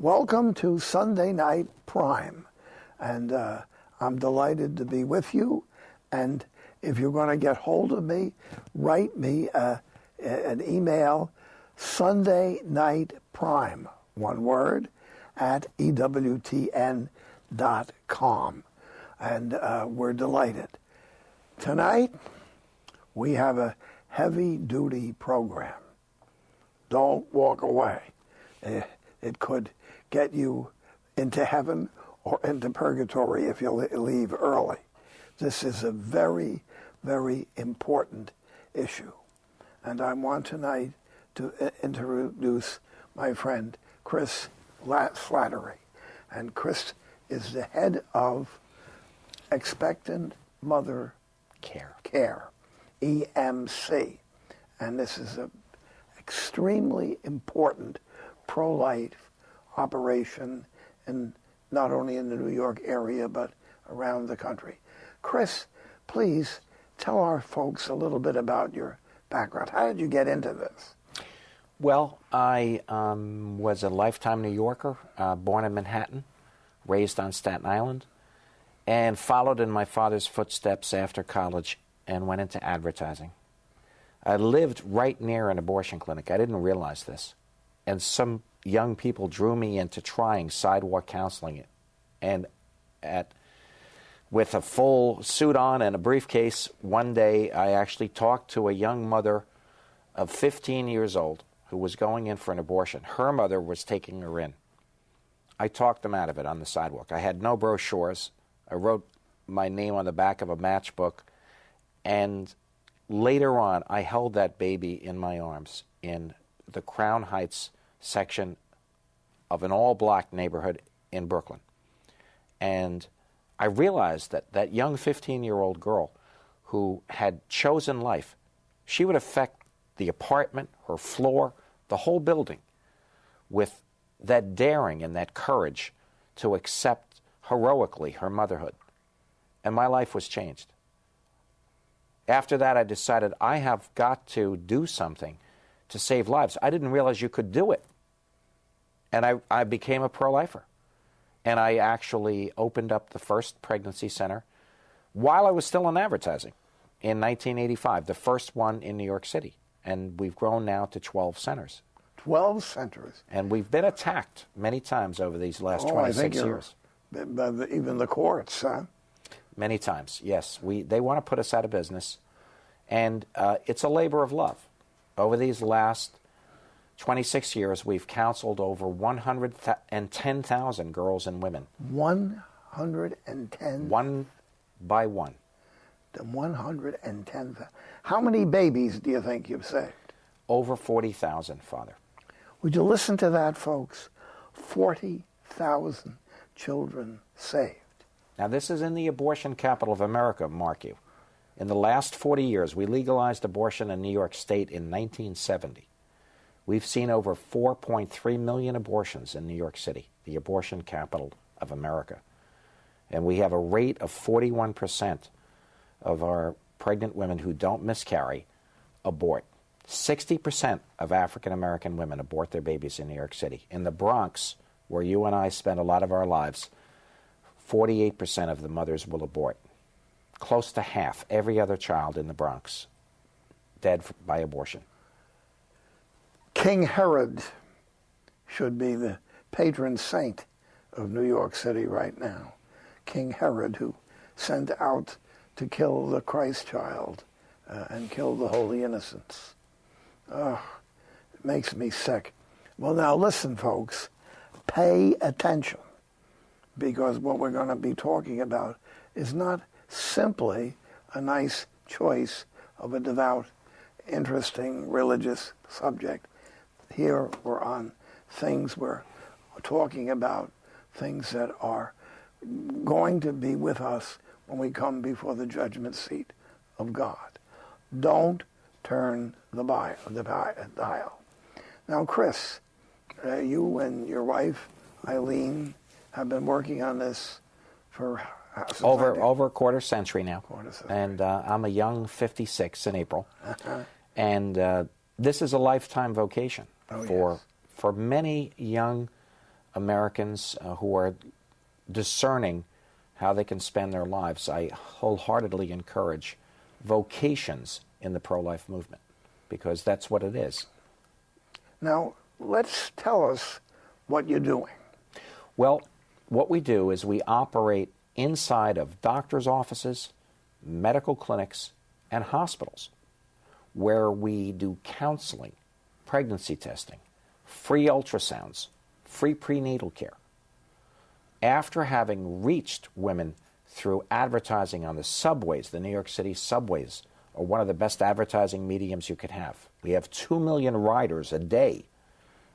Welcome to Sunday Night Prime, and I'm delighted to be with you. And if you're going to get hold of me, write me an email, Sunday Night Prime, one word, at EWTN.com. And we're delighted. Tonight, we have a heavy-duty program. Don't walk away. It could get you into heaven or into purgatory if you leave early. This is a very, very important issue. And I want tonight to introduce my friend Chris Slattery. And Chris is the head of Expectant Mother Care, EMC. And this is an extremely important pro-life operation, not only in the New York area, but around the country. Chris, please tell our folks a little bit about your background. How did you get into this? Well, I was a lifetime New Yorker, born in Manhattan, raised on Staten Island, and followed in my father's footsteps after college and went into advertising. I lived right near an abortion clinic. I didn't realize this. And some young people drew me into trying sidewalk counseling. And with a full suit on and a briefcase, one day I actually talked to a young mother of 15 years old who was going in for an abortion. Her mother was taking her in. I talked them out of it on the sidewalk. I had no brochures. I wrote my name on the back of a matchbook. And later on, I held that baby in my arms in the Crown Heights section of an all-black neighborhood in Brooklyn. And I realized that that young 15-year-old girl who had chosen life, she would affect the apartment, her floor, the whole building, with that daring and that courage to accept heroically her motherhood. And my life was changed. After that, I decided I have got to do something to save lives. I didn't realize you could do it. And I became a pro-lifer. And I actually opened up the first pregnancy center while I was still in advertising in 1985, the first one in New York City. And we've grown now to 12 centers. 12 centers. And we've been attacked many times over these last 26 years. Even the courts, huh? Many times, yes. They want to put us out of business. And it's a labor of love. Over these last 26 years, we've counseled over 110,000 girls and women. 110? One by one. 110,000. How many babies do you think you've saved? Over 40,000, Father. Would you listen to that, folks? 40,000 children saved. Now, this is in the abortion capital of America, mark you. In the last 40 years, we legalized abortion in New York State in 1970. We've seen over 4.3 million abortions in New York City, the abortion capital of America. And we have a rate of 41% of our pregnant women who don't miscarry abort. 60% of African-American women abort their babies in New York City. In the Bronx, where you and I spend a lot of our lives, 48% of the mothers will abort. Close to half, every other child in the Bronx, dead by abortion. King Herod should be the patron saint of New York City right now. King Herod, who sent out to kill the Christ child and kill the holy innocents. It makes me sick. Well, now listen, folks. Pay attention, because what we're going to be talking about is not simply a nice choice of a devout, interesting, religious subject. Here we're on things, we're talking about things that are going to be with us when we come before the judgment seat of God. Don't turn the dial. Now, Chris, you and your wife, Eileen, have been working on this for over a quarter century now. And I'm a young 56 in April. And this is a lifetime vocation for many young Americans who are discerning how they can spend their lives. I wholeheartedly encourage vocations in the pro-life movement, because that's what it is. Now, tell us what you're doing. Well, what we do is we operate inside of doctors' offices, medical clinics, and hospitals, where we do counseling, pregnancy testing, free ultrasounds, free prenatal care. After having reached women through advertising on the subways, the New York City subways are one of the best advertising mediums you could have. We have 2 million riders a day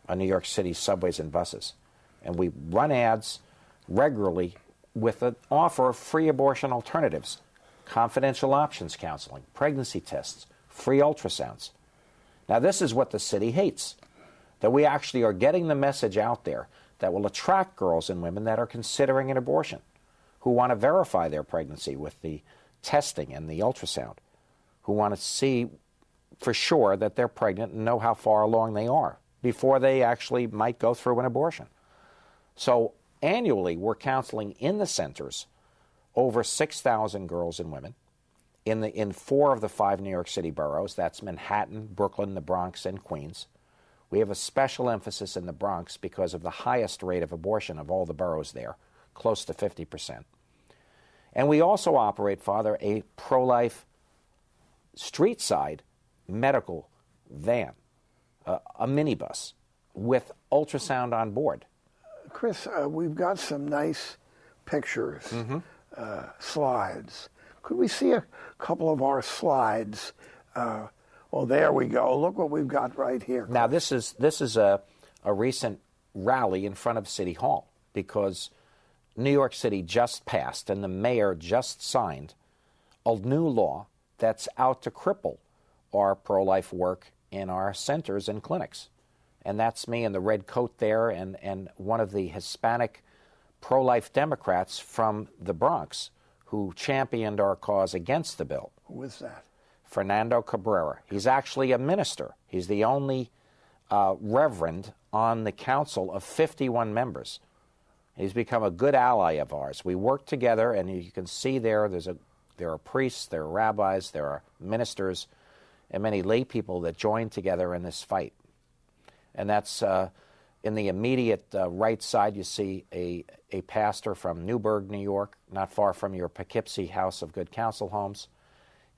on New York City subways and buses. And we run ads regularly with an offer of free abortion alternatives, confidential options counseling, pregnancy tests, free ultrasounds. Now, this is what the city hates, that we actually are getting the message out there that will attract girls and women that are considering an abortion, who want to verify their pregnancy with the testing and the ultrasound, who want to see for sure that they're pregnant and know how far along they are before they actually might go through an abortion. So annually, we're counseling in the centers over 6,000 girls and women in 4 of the 5 New York City boroughs. That's Manhattan, Brooklyn, the Bronx, and Queens. We have a special emphasis in the Bronx because of the highest rate of abortion of all the boroughs there, close to 50%. And we also operate, Father, a pro-life street-side medical van, a minibus with ultrasound on board. Chris, we've got some nice pictures, slides. Could we see a couple of our slides? Well, there we go. Look what we've got right here. Now, this is a recent rally in front of City Hall, because New York City just passed and the mayor just signed a new law that's out to cripple our pro-life work in our centers and clinics. And that's me in the red coat there, and one of the Hispanic pro-life Democrats from the Bronx who championed our cause against the bill. Who is that? Fernando Cabrera. He's actually a minister. He's the only reverend on the council of 51 members. He's become a good ally of ours. We work together, and you can see there are priests, there are rabbis, there are ministers, and many lay people that join together in this fight. And that's in the immediate right side. You see a pastor from Newburgh, New York, not far from your Poughkeepsie House of Good Counsel homes.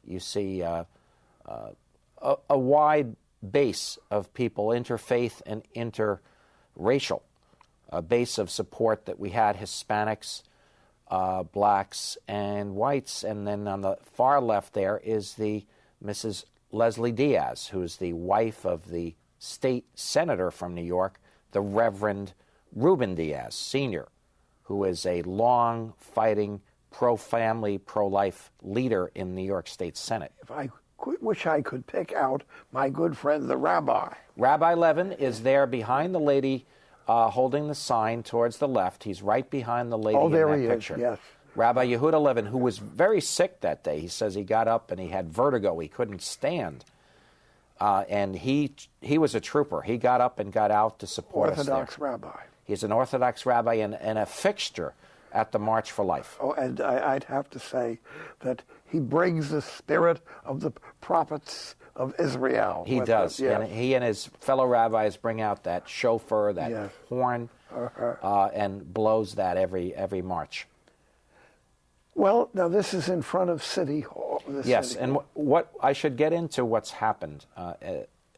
You see a wide base of people, interfaith and interracial, a base of support that we had Hispanics, blacks, and whites. And then on the far left there is the Mrs. Leslie Diaz, who is the wife of the state senator from New York, the Reverend Ruben Diaz, Sr., who is a long-fighting pro-family, pro-life leader in New York State Senate. If I wish I could pick out my good friend, the rabbi. Rabbi Levin is there behind the lady holding the sign towards the left. He's right behind the lady in that picture. Is, yes. Rabbi Yehuda Levin, who was very sick that day. He says he got up and he had vertigo. He couldn't stand. And he was a trooper. He got up and got out to support us there. Orthodox rabbi. He's an Orthodox rabbi and a fixture at the March for Life. Oh, and I'd have to say that he brings the spirit of the prophets of Israel. He does. Yes. And he and his fellow rabbis bring out that shofar, that horn, and blows that every March. Well, now this is in front of City Hall. Yes, and what I should get into what's happened,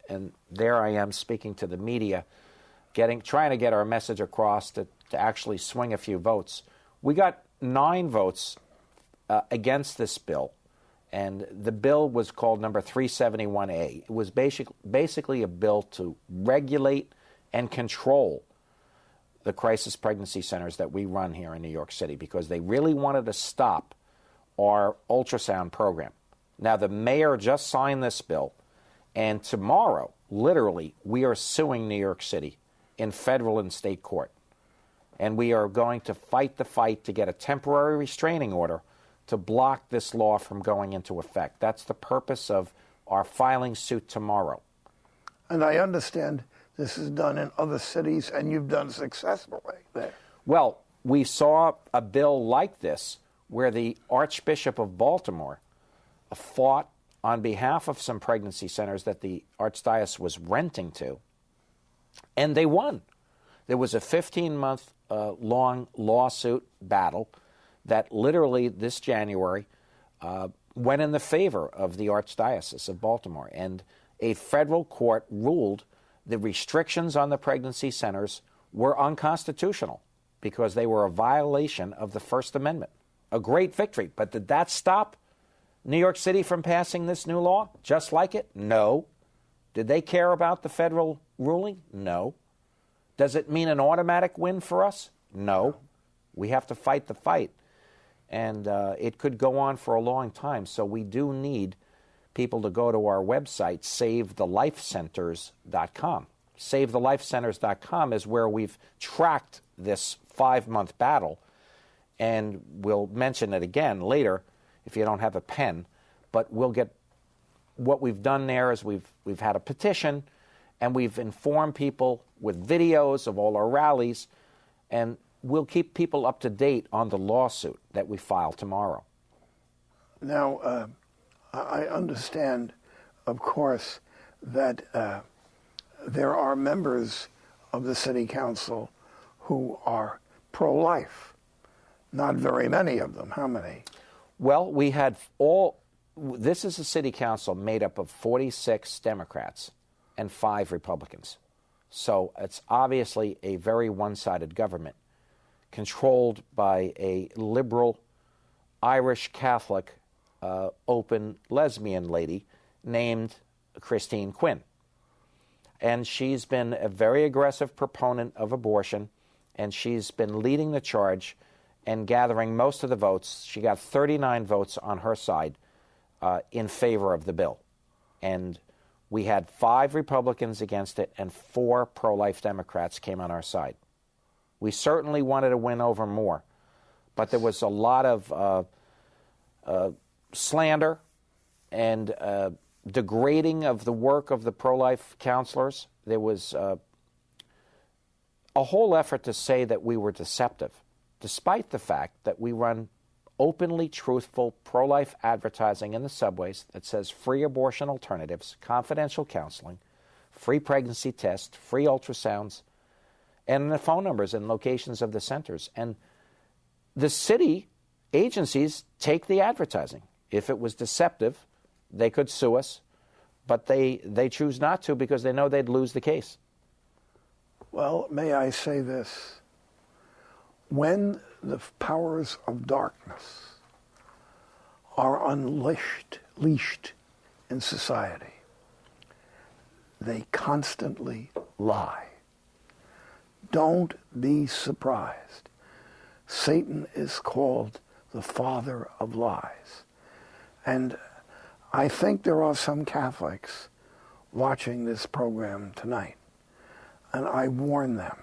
and there I am speaking to the media, trying to get our message across to actually swing a few votes. We got 9 votes against this bill, and the bill was called number 371A. It was basically a bill to regulate and control the crisis pregnancy centers that we run here in New York City, because they really wanted to stop our ultrasound program. Now, the mayor just signed this bill, and tomorrow, literally, we are suing New York City in federal and state court. And we are going to fight the fight to get a temporary restraining order to block this law from going into effect. That's the purpose of our filing suit tomorrow. And I understand this is done in other cities, and you've done successfully there. Well, we saw a bill like this where the Archbishop of Baltimore fought on behalf of some pregnancy centers that the Archdiocese was renting to, and they won. There was a 15-month long lawsuit battle that literally this January went in the favor of the Archdiocese of Baltimore, and a federal court ruled the restrictions on the pregnancy centers were unconstitutional because they were a violation of the First Amendment. A great victory. But did that stop New York City from passing this new law just like it? No. Did they care about the federal ruling? No. Does it mean an automatic win for us? No. We have to fight the fight. And it could go on for a long time. So we do need people to go to our website, SaveTheLifeCenters.com. SaveTheLifeCenters.com is where we've tracked this 5-month battle. And we'll mention it again later if you don't have a pen. But we'll get what we've done there is we've had a petition, and we've informed people with videos of all our rallies, and we'll keep people up to date on the lawsuit that we file tomorrow. Now, I understand, of course, that there are members of the City Council who are pro-life. Not very many of them. How many? Well, we had this is a City Council made up of 46 Democrats and 5 Republicans. So it's obviously a very one-sided government controlled by a liberal Irish Catholic open lesbian lady named Christine Quinn. And she's been a very aggressive proponent of abortion, and she's been leading the charge and gathering most of the votes. She got 39 votes on her side in favor of the bill. And we had 5 Republicans against it, and 4 pro-life Democrats came on our side. We certainly wanted to win over more, but there was a lot of slander and degrading of the work of the pro-life counselors. There was a whole effort to say that we were deceptive, despite the fact that we run openly truthful pro-life advertising in the subways that says free abortion alternatives, confidential counseling, free pregnancy tests, free ultrasounds, and the phone numbers and locations of the centers. And the city agencies take the advertising. If it was deceptive, they could sue us, but they choose not to because they know they'd lose the case. Well, may I say this? When the powers of darkness are leashed in society, they constantly lie. Don't be surprised. Satan is called the father of lies. And I think there are some Catholics watching this program tonight. And I warn them.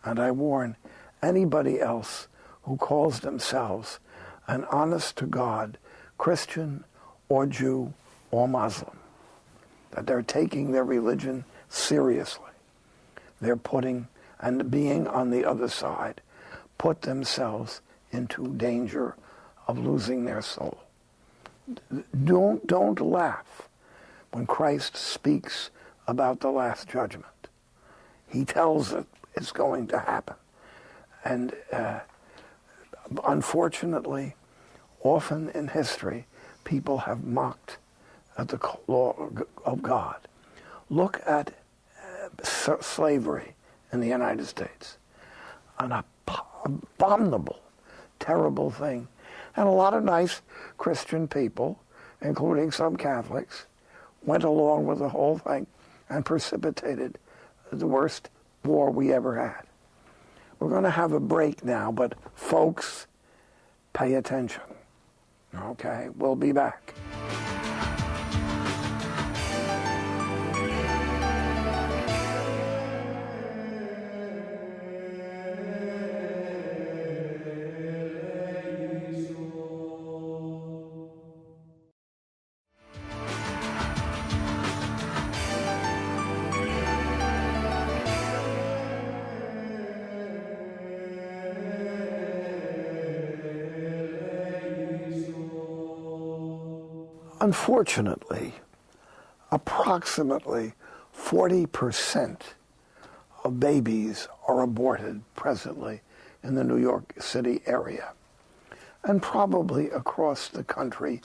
And I warn anybody else who calls themselves an honest-to-God Christian or Jew or Muslim, that they're taking their religion seriously. They're putting, and being on the other side, put themselves into danger of losing their soul. Don't laugh when Christ speaks about the last judgment. He tells it it's going to happen. And unfortunately, often in history, people have mocked at the law of God. Look at slavery in the United States. An abominable, terrible thing. And a lot of nice Christian people, including some Catholics, went along with the whole thing and precipitated the worst war we ever had. We're going to have a break now, but folks, pay attention. Okay, we'll be back. Unfortunately, approximately 40% of babies are aborted presently in the New York City area. And probably across the country,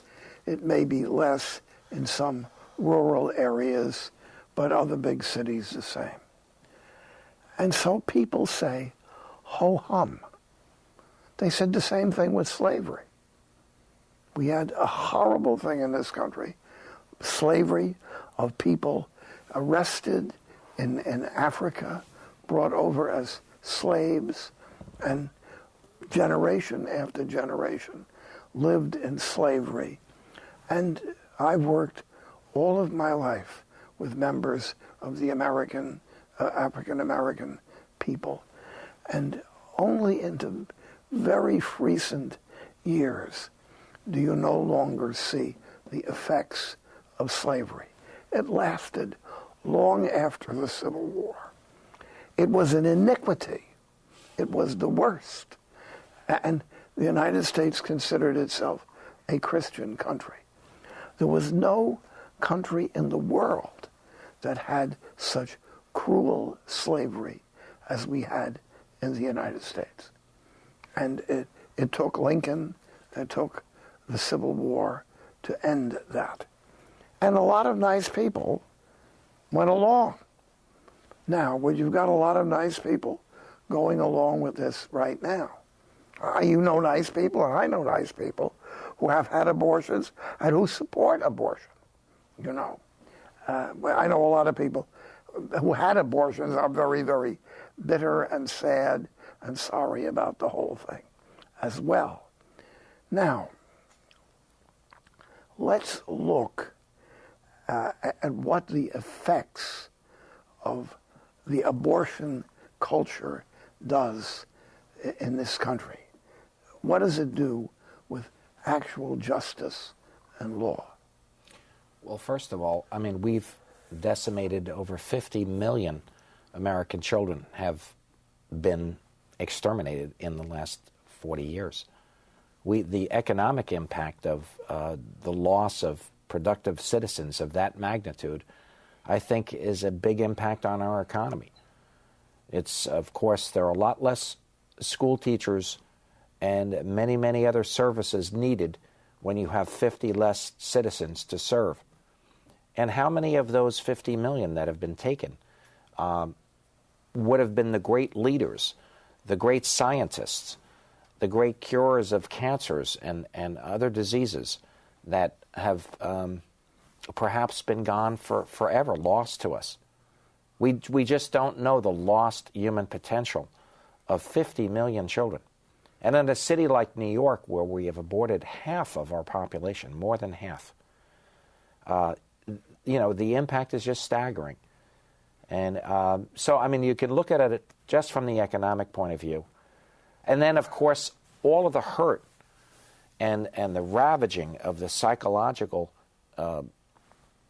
it may be less in some rural areas, but other big cities the same. And so people say, ho-hum. They said the same thing with slavery. We had a horrible thing in this country, slavery of people arrested in Africa, brought over as slaves, and generation after generation lived in slavery. And I've worked all of my life with members of the African American people. And only into very recent years do you no longer see the effects of slavery. It lasted long after the Civil War. It was an iniquity. It was the worst. And the United States considered itself a Christian country. There was no country in the world that had such cruel slavery as we had in the United States. And it took Lincoln, it took the Civil War to end that. And a lot of nice people went along. Now, when you've got a lot of nice people going along with this right now, you know nice people, and I know nice people who have had abortions and who support abortion. You know, I know a lot of people who had abortions are very, very bitter and sad and sorry about the whole thing as well. Now, let's look at what the effects of the abortion culture does in this country. What does it do with actual justice and law? Well, first of all, I mean, we've decimated over 50 million American children have been exterminated in the last 40 years. The economic impact of the loss of productive citizens of that magnitude, I think, is a big impact on our economy. It's, of course, there are a lot less school teachers and many, many other services needed when you have 50 less citizens to serve. And how many of those 50 million that have been taken would have been the great leaders, the great scientists, the great curers of cancers and other diseases that have perhaps been gone forever, lost to us? We just don't know the lost human potential of 50 million children. And in a city like New York, where we have aborted half of our population, more than half, the impact is just staggering. And so, I mean, you can look at it just from the economic point of view. And then, of course, all of the hurt and the ravaging of the psychological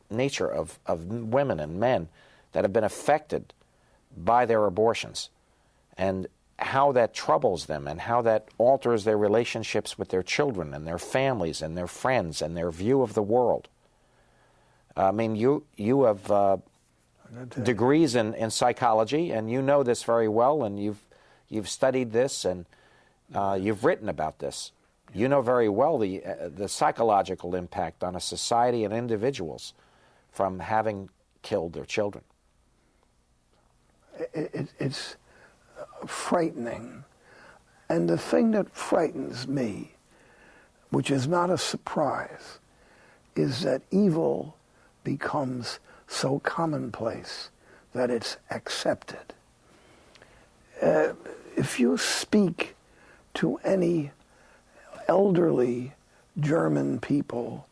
nature of women and men that have been affected by their abortions, and how that troubles them and how that alters their relationships with their children and their families and their friends and their view of the world. I mean, you have degrees in psychology, and you know this very well, and you've studied this, and you've written about this. You know very well the psychological impact on a society and individuals from having killed their children. It's frightening. And the thing that frightens me, which is not a surprise, is that evil becomes so commonplace that it's accepted. If you speak to any elderly German people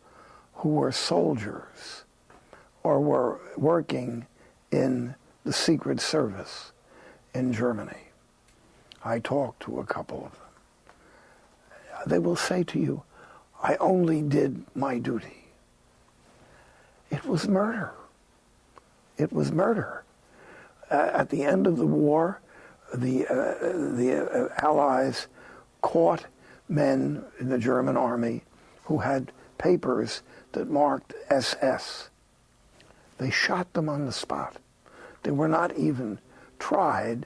who were soldiers or were working in the Secret Service in Germany, I talked to a couple of them. They will say to you, I only did my duty. It was murder. It was murder. At the end of the war, the Allies caught men in the German army who had papers that marked SS. They shot them on the spot. They were not even tried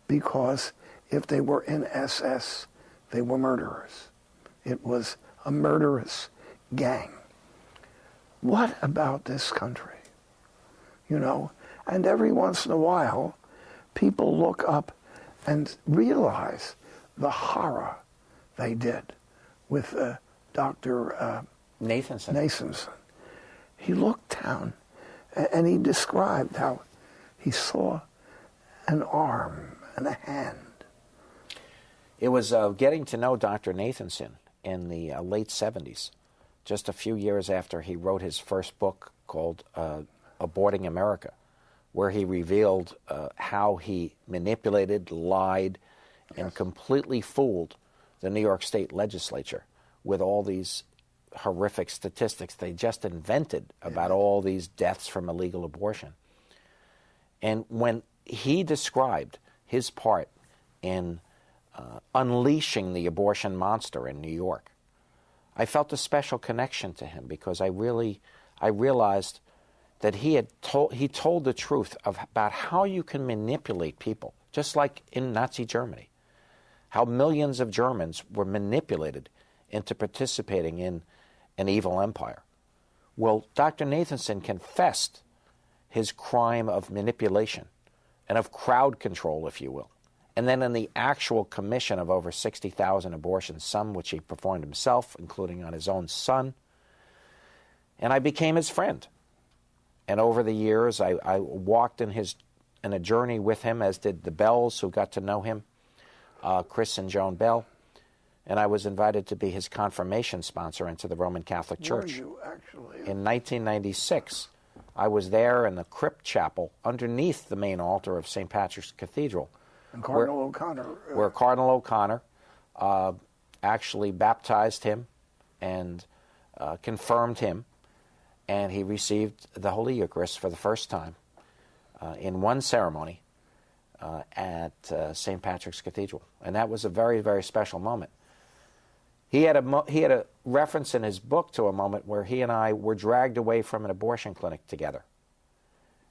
because if they were in SS, they were murderers. It was a murderous gang. What about this country? You know, and every once in a while, people look up and realize the horror they did with Dr. Nathanson. He looked down and he described how he saw an arm and a hand. It was getting to know Dr. Nathanson in the late 70s, just a few years after he wrote his first book called Aborting America, where he revealed how he manipulated, lied, and completely fooled the New York State legislature with all these horrific statistics they just invented about all these deaths from illegal abortion. And when he described his part in unleashing the abortion monster in New York, I felt a special connection to him because I realized that he told the truth about how you can manipulate people, just like in Nazi Germany, how millions of Germans were manipulated into participating in an evil empire. Well, Dr. Nathanson confessed his crime of manipulation and of crowd control, if you will. And then in the actual commission of over 60,000 abortions, some which he performed himself, including on his own son. And I became his friend. And over the years, I walked in a journey with him, as did the Bells, who got to know him, Chris and Joan Bell. And I was invited to be his confirmation sponsor into the Roman Catholic Church. Were you actually? In 1996, I was there in the crypt chapel underneath the main altar of St. Patrick's Cathedral. And Cardinal O'Connor. Where Cardinal O'Connor actually baptized him and confirmed him, and he received the Holy Eucharist for the first time in one ceremony at St. Patrick's Cathedral. And that was a very, very special moment. He had a reference in his book to a moment where he and I were dragged away from an abortion clinic together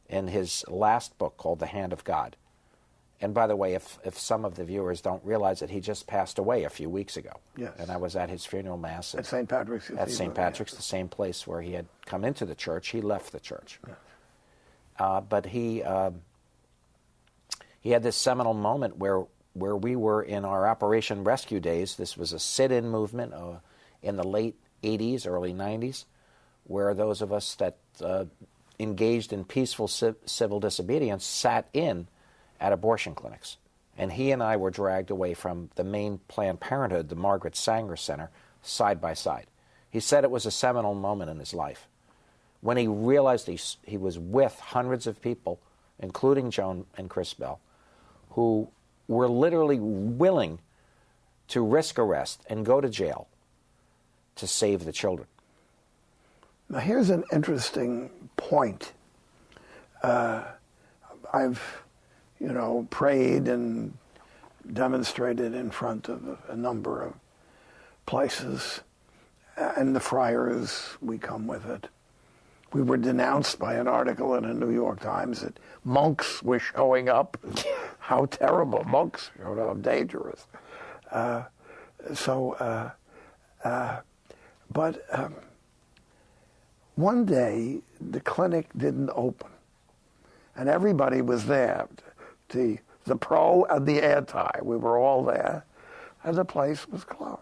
in his last book called The Hand of God. And by the way, if some of the viewers don't realize it, he just passed away a few weeks ago. Yes. And I was at his funeral mass. At St. Patrick's Cathedral. At St. Patrick's, the same place where he had come into the church. He left the church. Yes. But he had this seminal moment where we were in our Operation Rescue days. This was a sit-in movement in the late 80s, early 90s, where those of us that engaged in peaceful civil disobedience sat in at abortion clinics. And he and I were dragged away from the main Planned Parenthood, the Margaret Sanger Center, side by side. He said it was a seminal moment in his life when he realized he was with hundreds of people, including Joan and Chris Bell, who were literally willing to risk arrest and go to jail to save the children. Now here's an interesting point. I've prayed and demonstrated in front of a number of places, and the friars, we come with it. We were denounced by an article in the New York Times that monks were showing up. How terrible. Monks showed up, dangerous. But one day, the clinic didn't open, and everybody was there. The pro and the anti, we were all there, and the place was closed.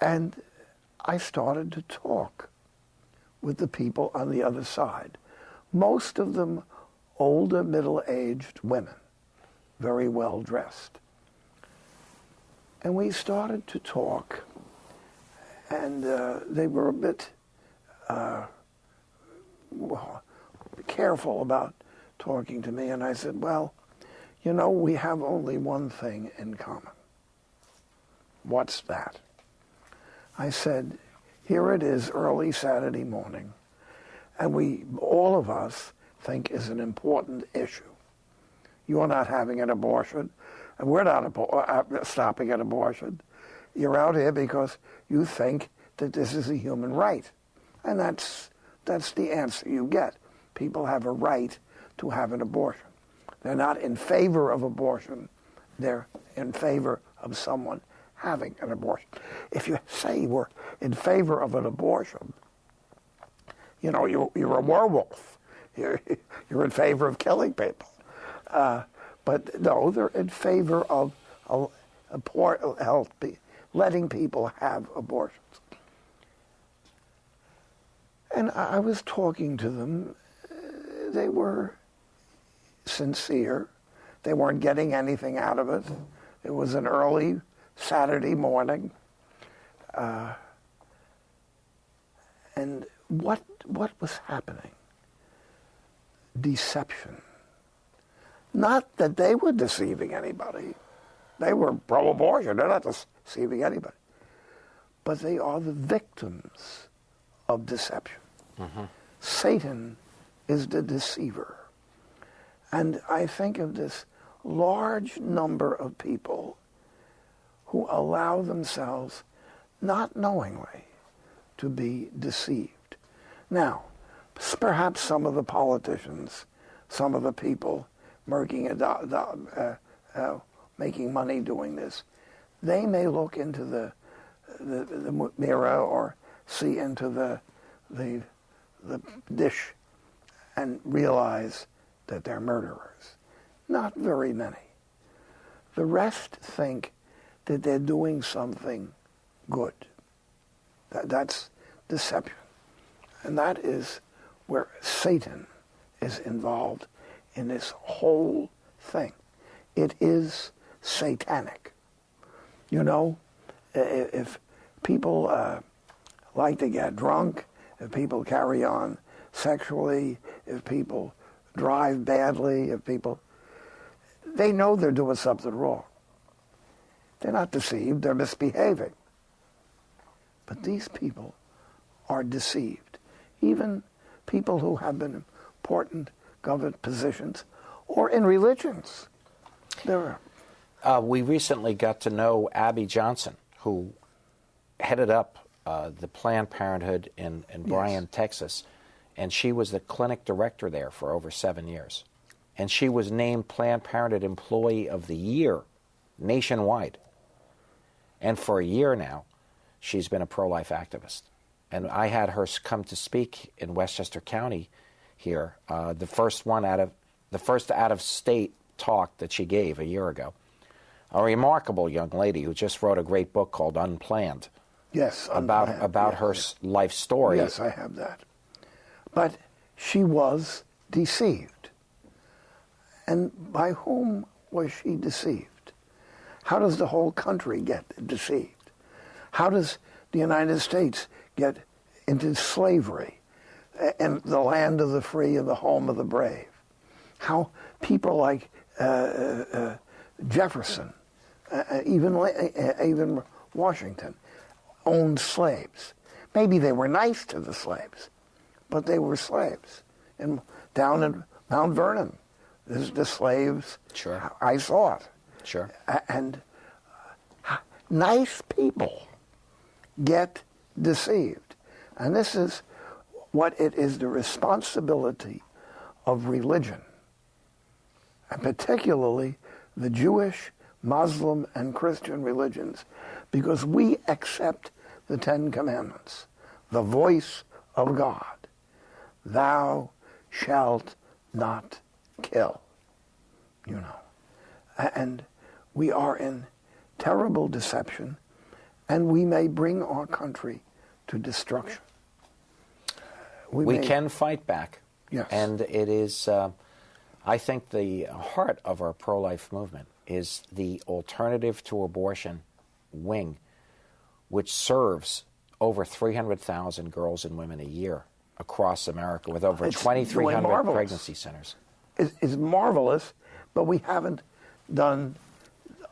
And I started to talk with the people on the other side, most of them older, middle-aged women, very well dressed. And we started to talk, and they were a bit careful about talking to me, and I said, well, we have only one thing in common. What's that? I said, here it is early Saturday morning, and all of us think is an important issue. You're not having an abortion, and we're not stopping an abortion. You're out here because you think that this is a human right. And that's the answer you get. People have a right to have an abortion. They're not in favor of abortion. They're in favor of someone having an abortion. If you say we're in favor of an abortion, you know, you're a werewolf. You're in favor of killing people. But no, they're in favor of letting people have abortions. And I was talking to them. They were sincere. They weren't getting anything out of it. It was an early Saturday morning. And what was happening? Deception. Not that they were deceiving anybody. They were pro-abortion. They're not deceiving anybody. But they are the victims of deception. Mm-hmm. Satan is the deceiver. And I think of this large number of people who allow themselves, not knowingly, to be deceived. Now, perhaps some of the politicians, some of the people making money doing this, they may look into the mirror or see into the dish and realize that they're murderers. Not very many. The rest think that they're doing something good. That's deception. And that is where Satan is involved in this whole thing. It is satanic. You know, if people like to get drunk, if people carry on sexually, if people drive badly, they know they're doing something wrong. They're not deceived, they're misbehaving. But these people are deceived. Even people who have been important government positions or in religions. We recently got to know Abby Johnson, who headed up the Planned Parenthood in Bryan, yes, Texas, and she was the clinic director there for over 7 years. And she was named Planned Parenthood Employee of the Year nationwide. And for a year now, she's been a pro-life activist. And I had her come to speak in Westchester County here, the first out-of-state talk that she gave a year ago. A remarkable young lady who just wrote a great book called Unplanned. Yes, about her life story. Yes, I have that. But she was deceived. And by whom was she deceived? How does the whole country get deceived? How does the United States get into slavery and the land of the free and the home of the brave? How people like Jefferson, even Washington, owned slaves. Maybe they were nice to the slaves, but they were slaves. And down in Mount Vernon, the slaves, sure, I saw it. Sure. And nice people get deceived. And this is what it is, the responsibility of religion, and particularly the Jewish, Muslim, and Christian religions, because we accept the Ten Commandments, the voice of God. Thou shalt not kill, you know. And we are in terrible deception, and we may bring our country to destruction. We can fight back. Yes. And it is, I think the heart of our pro-life movement is the alternative to abortion wing, which serves over 300,000 girls and women a year across America with over 2,300 pregnancy centers. It's marvelous, but we haven't done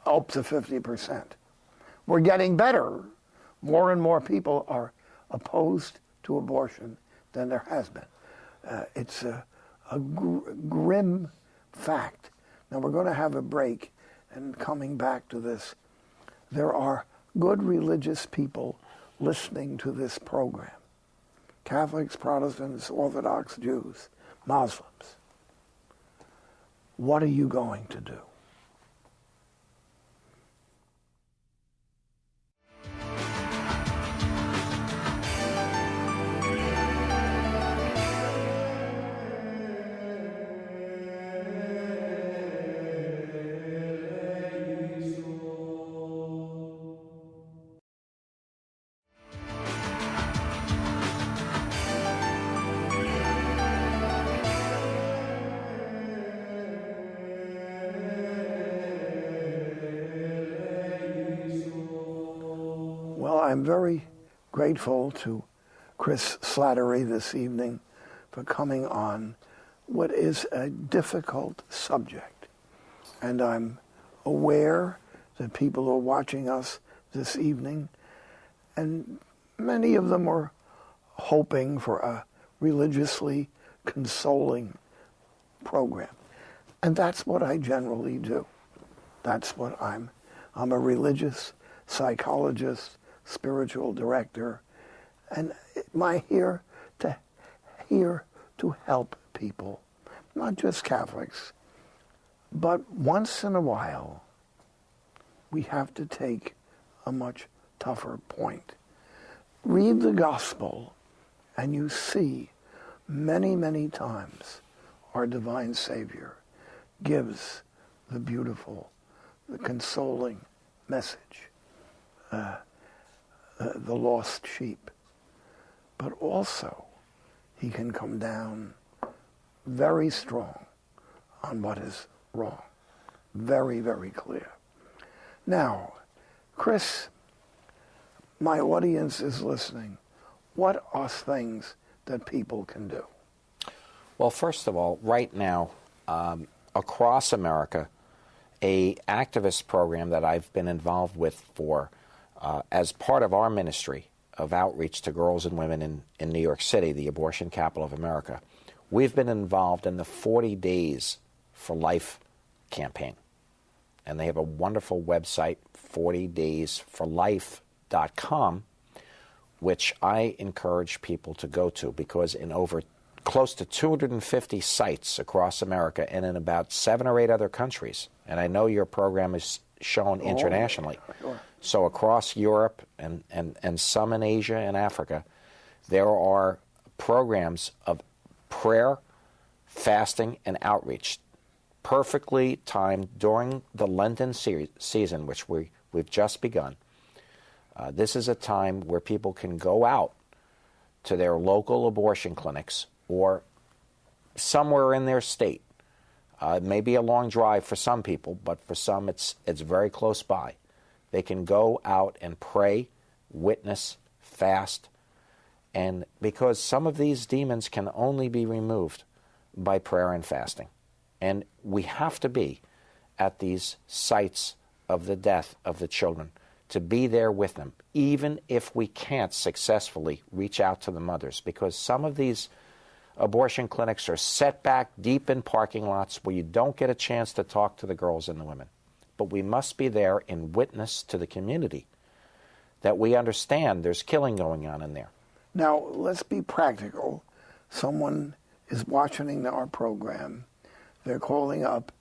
up to 50%. We're getting better. More and more people are opposed to abortion than there has been. It's a grim fact. Now we're going to have a break, and coming back to this, there are good religious people listening to this program, Catholics, Protestants, Orthodox Jews, Muslims, what are you going to do? Well, I'm very grateful to Chris Slattery this evening for coming on what is a difficult subject. And I'm aware that people are watching us this evening, and many of them are hoping for a religiously consoling program. And that's what I generally do. That's what I'm a religious psychologist, spiritual director, and I'm here to help people, not just Catholics, but once in a while we have to take a much tougher point. Read the gospel and you see many, many times our divine Savior gives the beautiful, the consoling message. The lost sheep. But also, he can come down very strong on what is wrong. Very, very clear. Now, Chris, my audience is listening. What are things that people can do? Well, first of all, right now, across America, a activist program that I've been involved with for as part of our ministry of outreach to girls and women in New York City, the abortion capital of America, we've been involved in the 40 Days for Life campaign. And they have a wonderful website, 40daysforlife.com, which I encourage people to go to, because in over close to 250 sites across America and in about 7 or 8 other countries, and I know your program is shown internationally. Sure. So across Europe and some in Asia and Africa, there are programs of prayer, fasting, and outreach, perfectly timed during the Lenten season, which we've just begun. This is a time where people can go out to their local abortion clinics or somewhere in their state. It may be a long drive for some people, but for some it's very close by. They can go out and pray, witness, fast, and because some of these demons can only be removed by prayer and fasting. And we have to be at these sites of the death of the children, to be there with them, even if we can't successfully reach out to the mothers, because some of these abortion clinics are set back deep in parking lots where you don't get a chance to talk to the girls and the women. But we must be there in witness to the community, that we understand there's killing going on in there. Now, let's be practical. Someone is watching our program. They're calling up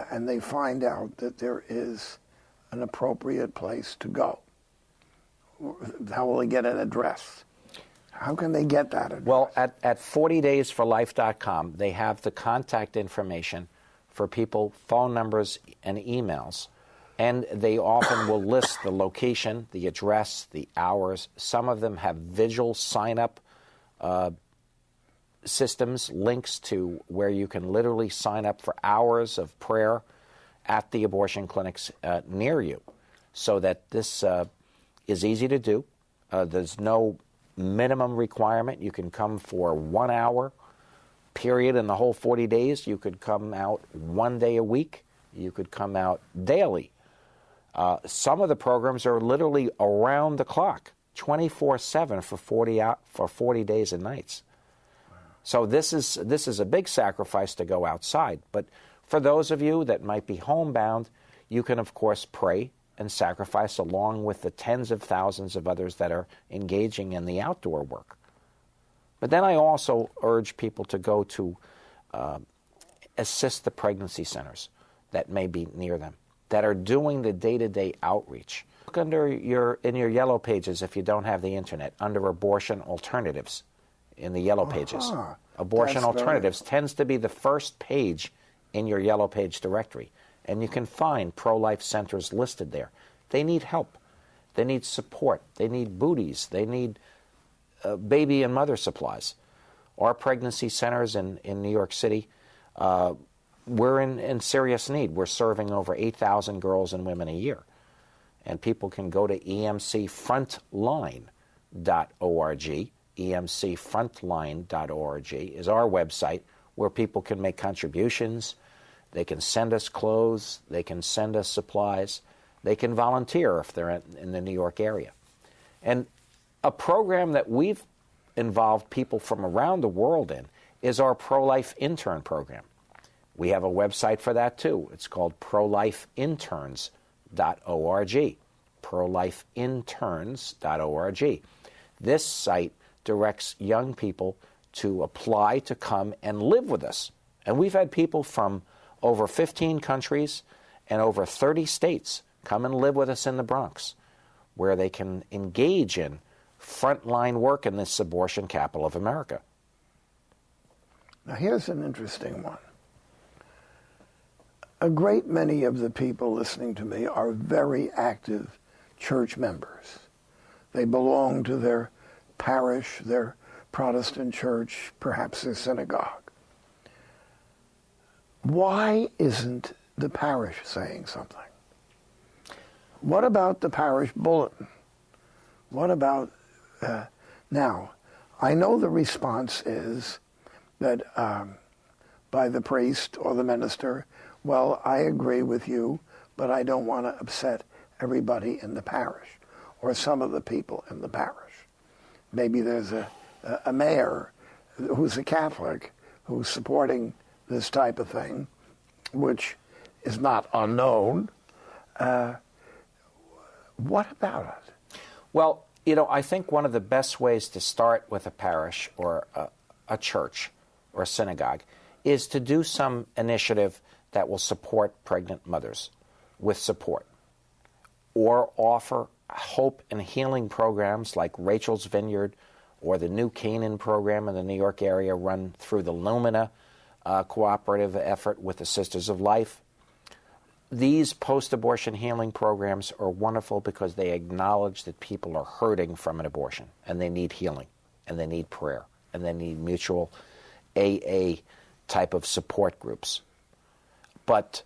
and they find out that there is an appropriate place to go. How will they get an address? How can they get that address? Well, at 40daysforlife.com, they have the contact information for people, phone numbers and emails, and they often will list the location, the address, the hours. Some of them have visual sign-up systems, links to where you can literally sign up for hours of prayer at the abortion clinics near you, so that this is easy to do. There's no minimum requirement. You can come for 1 hour period in the whole 40 days. You could come out 1 day a week. You could come out daily. Some of the programs are literally around the clock, 24/7 for 40 days and nights. Wow. So this is a big sacrifice to go outside. But for those of you that might be homebound, you can of course pray and sacrifice, along with the tens of thousands of others that are engaging in the outdoor work. But then I also urge people to go to assist the pregnancy centers that may be near them, that are doing the day-to-day outreach. Look in your yellow pages, if you don't have the internet, under abortion alternatives in the yellow pages. Abortion alternatives tends to be the first page in your yellow page directory, and you can find pro-life centers listed there. They need help. They need support. They need booties. They need baby and mother supplies. Our pregnancy centers in New York City, we're in serious need. We're serving over 8,000 girls and women a year. And people can go to emcfrontline.org. emcfrontline.org is our website where people can make contributions. They can send us clothes. They can send us supplies. They can volunteer if they're in the New York area. And a program that we've involved people from around the world in is our pro-life intern program. We have a website for that too. It's called prolifeinterns.org. prolifeinterns.org. This site directs young people to apply to come and live with us. And we've had people from over 15 countries and over 30 states come and live with us in the Bronx, where they can engage in frontline work in this abortion capital of America. Now here's an interesting one. A great many of the people listening to me are very active church members. They belong to their parish, their Protestant church, perhaps their synagogue. Why isn't the parish saying something? What about the parish bulletin? What about now? I know the response is that by the priest or the minister, well, I agree with you, but I don't want to upset everybody in the parish or some of the people in the parish. Maybe there's a mayor who's a Catholic who's supporting this type of thing, which is not unknown. What about it? Well, I think one of the best ways to start with a parish or a church or a synagogue is to do some initiative that will support pregnant mothers with support, or offer hope and healing programs like Rachel's Vineyard or the New Canaan program in the New York area run through the Lumina cooperative effort with the Sisters of Life. These post-abortion healing programs are wonderful because they acknowledge that people are hurting from an abortion, and they need healing, and they need prayer, and they need mutual AA type of support groups. But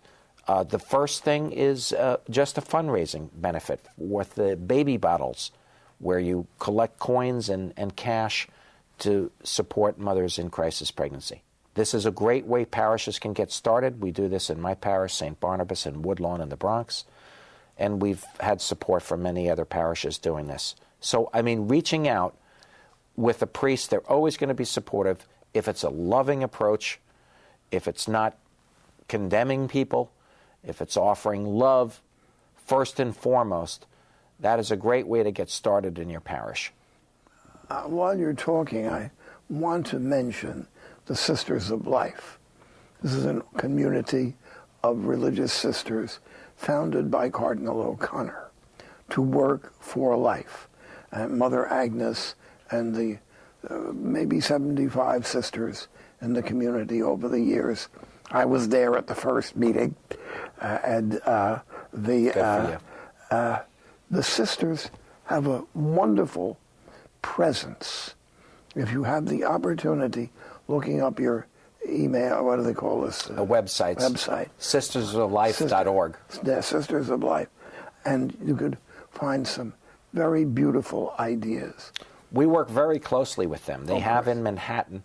the first thing is just a fundraising benefit with the baby bottles, where you collect coins and cash to support mothers in crisis pregnancy. This is a great way parishes can get started. We do this in my parish, St. Barnabas in Woodlawn in the Bronx, and we've had support from many other parishes doing this. So, reaching out with a priest, they're always going to be supportive if it's a loving approach, if it's not condemning people, if it's offering love first and foremost. That is a great way to get started in your parish. While you're talking, I want to mention the Sisters of Life. This is a community of religious sisters founded by Cardinal O'Connor to work for life. Mother Agnes and the maybe 75 sisters in the community over the years. I was there at the first meeting, and the sisters have a wonderful presence. If you have the opportunity, looking up your email, what do they call this? A website. Sistersoflife.org. Sisters of Life. And you could find some very beautiful ideas. We work very closely with them. They have in Manhattan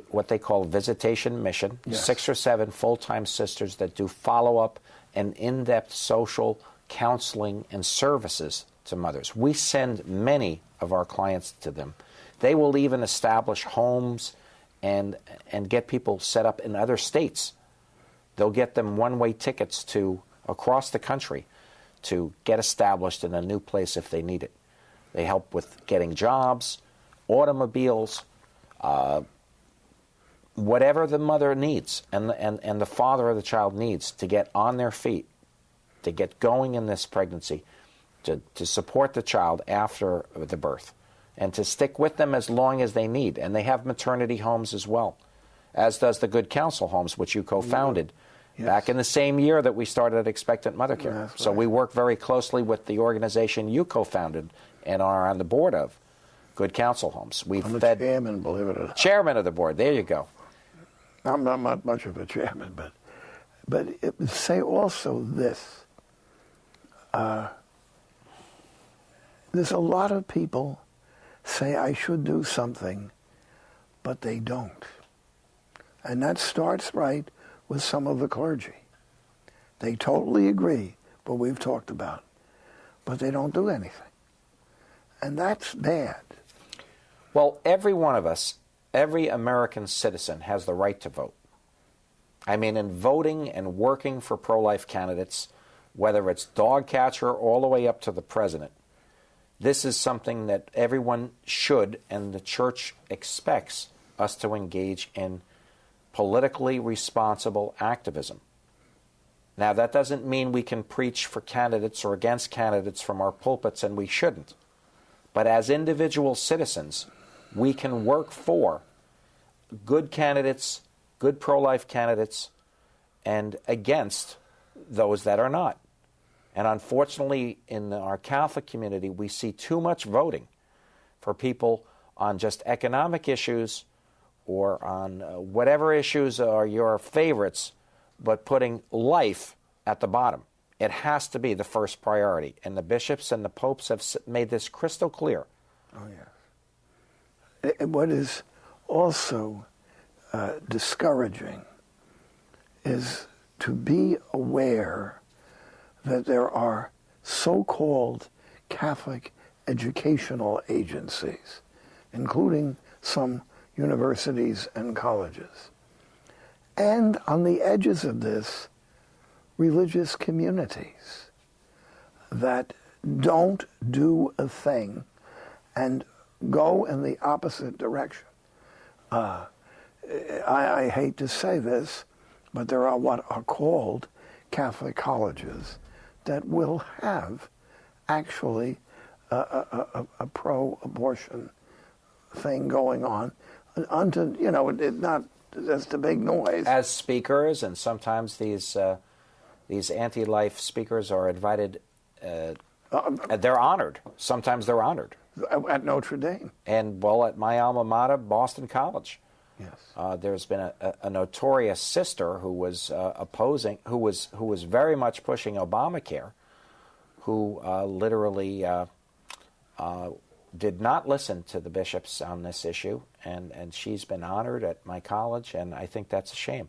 what they call visitation mission, 6 or 7 full-time sisters that do follow-up and in-depth social counseling and services to mothers. We send many of our clients to them. They will even establish homes and get people set up in other states. They'll get them one-way tickets to across the country to get established in a new place if they need it. They help with getting jobs, automobiles, whatever the mother needs and the father of the child needs to get on their feet, to get going in this pregnancy, to support the child after the birth, and to stick with them as long as they need. And they have maternity homes as well, as does the Good Counsel Homes, which you co-founded back in the same year that we started Expectant Mother Care. That's so right. we work very closely with the organization you co-founded and are on the board of, Good Counsel Homes. We've I'm the fed chairman, believe it or not. Chairman of the board. There you go. I'm not much of a chairman, but say also this. There's a lot of people say I should do something, but they don't. And that starts right with some of the clergy. They totally agree what we've talked about, but they don't do anything. And that's bad. Well, every one of us, every American citizen has the right to vote. I mean, in voting and working for pro-life candidates, whether it's dog catcher all the way up to the president, this is something that everyone should, and the church expects us to engage in politically responsible activism. Now, that doesn't mean we can preach for candidates or against candidates from our pulpits, and we shouldn't. But as individual citizens, we can work for good candidates, good pro-life candidates, and against those that are not. And unfortunately, in our Catholic community, we see too much voting for people on just economic issues or on whatever issues are your favorites, but putting life at the bottom. It has to be the first priority. And the bishops and the popes have made this crystal clear. Oh, yes. What is also discouraging is to be aware that there are so-called Catholic educational agencies, including some universities and colleges. And on the edges of this, religious communities that don't do a thing and go in the opposite direction. I hate to say this, but there are what are called Catholic colleges that will have actually a pro-abortion thing going on unto, not just a big noise. As speakers, and sometimes these anti-life speakers are invited, they're honored. Sometimes they're honored. At Notre Dame. And, well, at my alma mater, Boston College. Yes. There's been a notorious sister who was opposing, who was very much pushing Obamacare, who literally did not listen to the bishops on this issue, and she's been honored at my college, and I think that's a shame.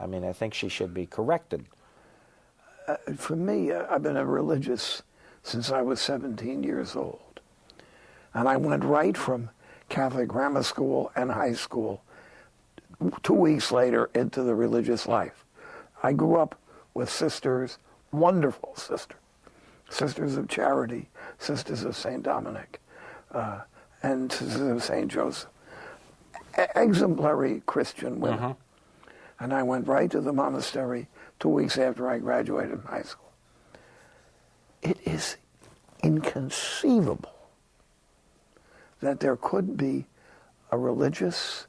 I mean, I think she should be corrected. For me, I've been a religious since I was 17 years old. And I went right from Catholic grammar school and high school 2 weeks later into the religious life. I grew up with sisters, wonderful sisters, Sisters of Charity, Sisters of St. Dominic, and Sisters of St. Joseph. Exemplary Christian women. Uh-huh. And I went right to the monastery 2 weeks after I graduated from high school. It is inconceivable that there could be a religious,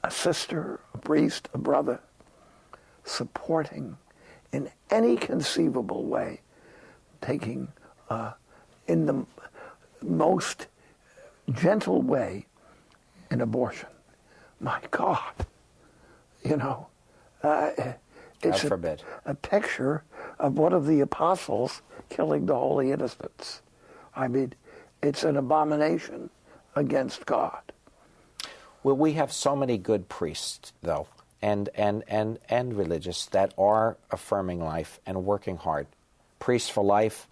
a sister, a priest, a brother, supporting in any conceivable way, taking in the most gentle way an abortion. My God, it's God forbid. A picture of one of the apostles killing the holy innocents. I mean, it's an abomination against God. Well, we have so many good priests, though, and religious that are affirming life and working hard. Priests for Life,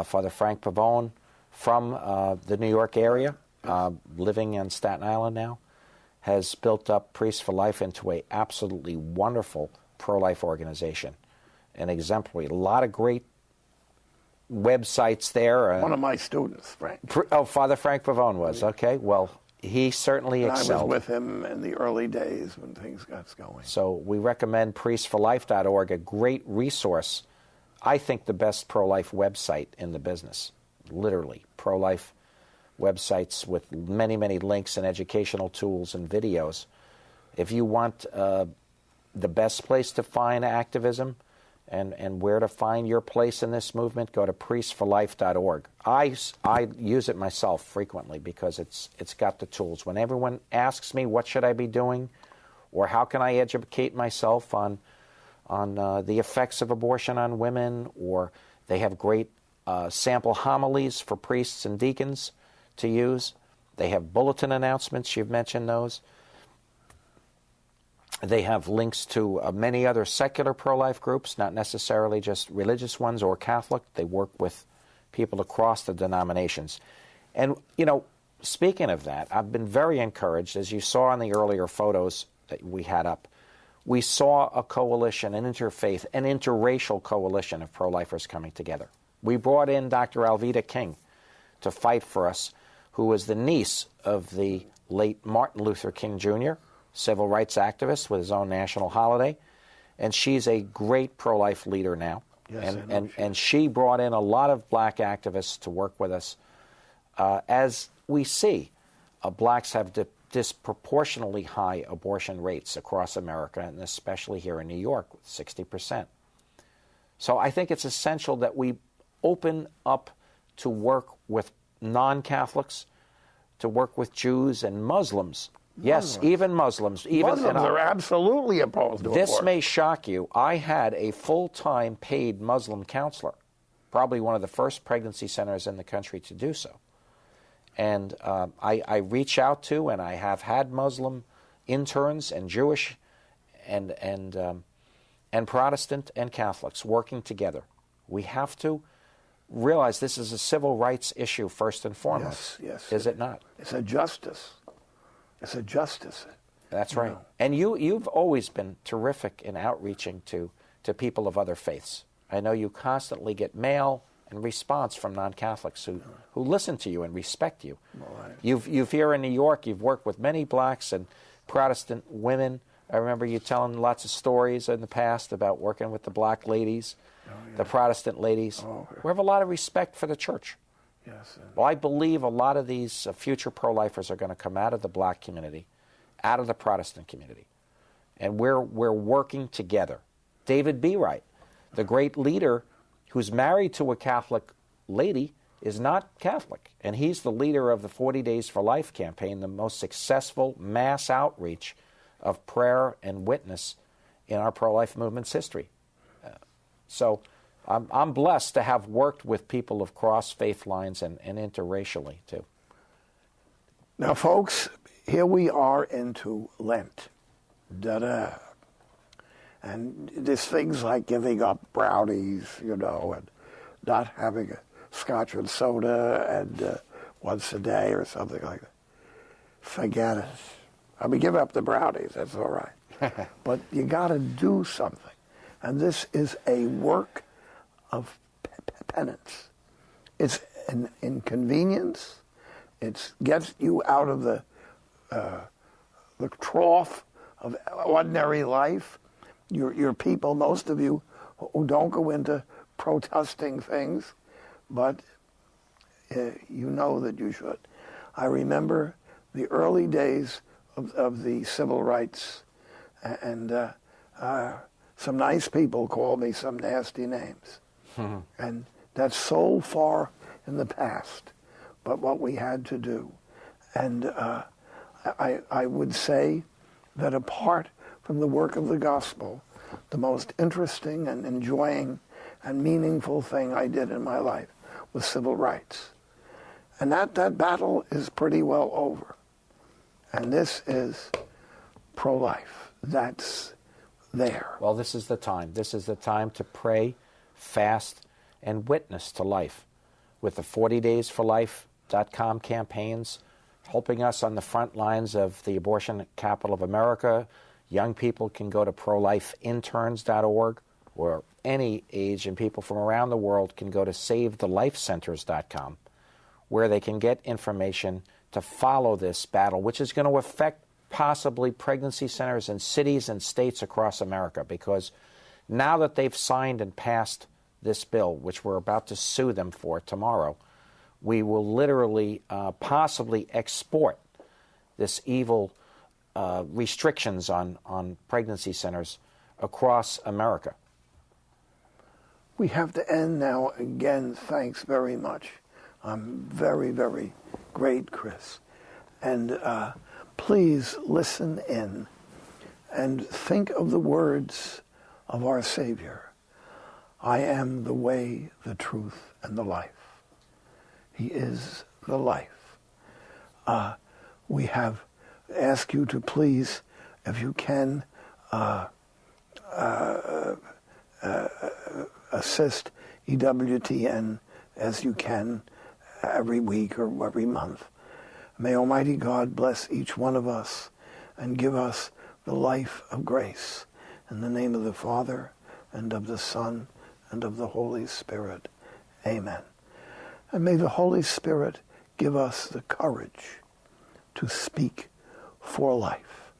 Father Frank Pavone from the New York area, living in Staten Island now, has built up Priests for Life into a absolutely wonderful pro-life organization, an exemplary. A lot of great websites there. One of my students, Frank. Father Frank Pavone was. Okay, well, he certainly excelled. I was with him in the early days when things got going. So we recommend priestforlife.org, a great resource. I think the best pro-life website in the business, literally. Pro-life websites with many, many links and educational tools and videos. If you want the best place to find activism and where to find your place in this movement, go to priestforlife.org. I use it myself frequently because it's got the tools. When everyone asks me what should I be doing or how can I educate myself on the effects of abortion on women, or they have great sample homilies for priests and deacons to use. They have bulletin announcements, you've mentioned those. They have links to many other secular pro-life groups, not necessarily just religious ones or Catholic. They work with people across the denominations. And, speaking of that, I've been very encouraged, as you saw in the earlier photos that we had up, we saw a coalition, an interfaith, an interracial coalition of pro-lifers coming together. We brought in Dr. Alveda King to fight for us, who was the niece of the late Martin Luther King Jr., civil rights activist with his own national holiday, and she's a great pro-life leader now. Yes, and she brought in a lot of black activists to work with us. As we see, blacks have disproportionately high abortion rates across America, and especially here in New York, with 60%. So I think it's essential that we open up to work with non-Catholics, to work with Jews and Muslims. Yes, even Muslims. Muslims are absolutely opposed to this abortion. May shock you. I had a full-time paid Muslim counselor, probably one of the first pregnancy centers in the country to do so. And I reach out to, and I have had Muslim interns and Jewish and Protestant and Catholics working together. We have to realize this is a civil rights issue first and foremost. Yes. Is it not? It's a justice. It's a justice. That's right. And you've always been terrific in outreaching to people of other faiths. I know you constantly get mail and response from non-Catholics who listen to you and respect you. You've here in New York, you've worked with many blacks and Protestant women. I remember you telling lots of stories in the past about working with the black ladies, the Protestant ladies. We have a lot of respect for the church. Yes. Well, I believe a lot of these future pro-lifers are going to come out of the black community, out of the Protestant community. And we're working together. David B. Wright, the great leader who's married to a Catholic lady, is not Catholic. And he's the leader of the 40 Days for Life campaign, the most successful mass outreach of prayer and witness in our pro-life movement's history. So I'm blessed to have worked with people of cross-faith lines and interracially, too. Now, folks, here we are into Lent. And there's things like giving up brownies, and not having a scotch and soda and once a day or something like that. Forget it. I mean, give up the brownies, that's all right. But you got to do something. And this is a work of penance. It's an inconvenience. It gets you out of the trough of ordinary life. You're people, most of you, who don't go into protesting things, but you know that you should. I remember the early days of the civil rights, and some nice people called me some nasty names. And that's so far in the past, but what we had to do. And I would say that apart from the work of the gospel, the most interesting and enjoying and meaningful thing I did in my life was civil rights. And that battle is pretty well over. And this is pro-life. That's there. Well, this is the time. This is the time to pray, fast, and witness to life. With the 40daysforlife.com campaigns helping us on the front lines of the abortion capital of America, young people can go to prolifeinterns.org or any age, and people from around the world can go to SaveTheLifeCenters.com, where they can get information to follow this battle, which is going to affect possibly pregnancy centers in cities and states across America, because now that they've signed and passed this bill, which we're about to sue them for tomorrow, we will literally possibly export this evil restrictions on pregnancy centers across America. We have to end now. Again, thanks very much. I'm very, very great, Chris. And please listen in and think of the words of our Savior. I am the way, the truth, and the life. He is the life. We have asked you to please, if you can, assist EWTN as you can every week or every month. May Almighty God bless each one of us and give us the life of grace. In the name of the Father, and of the Son, and of the Holy Spirit. Amen. And may the Holy Spirit give us the courage to speak for life.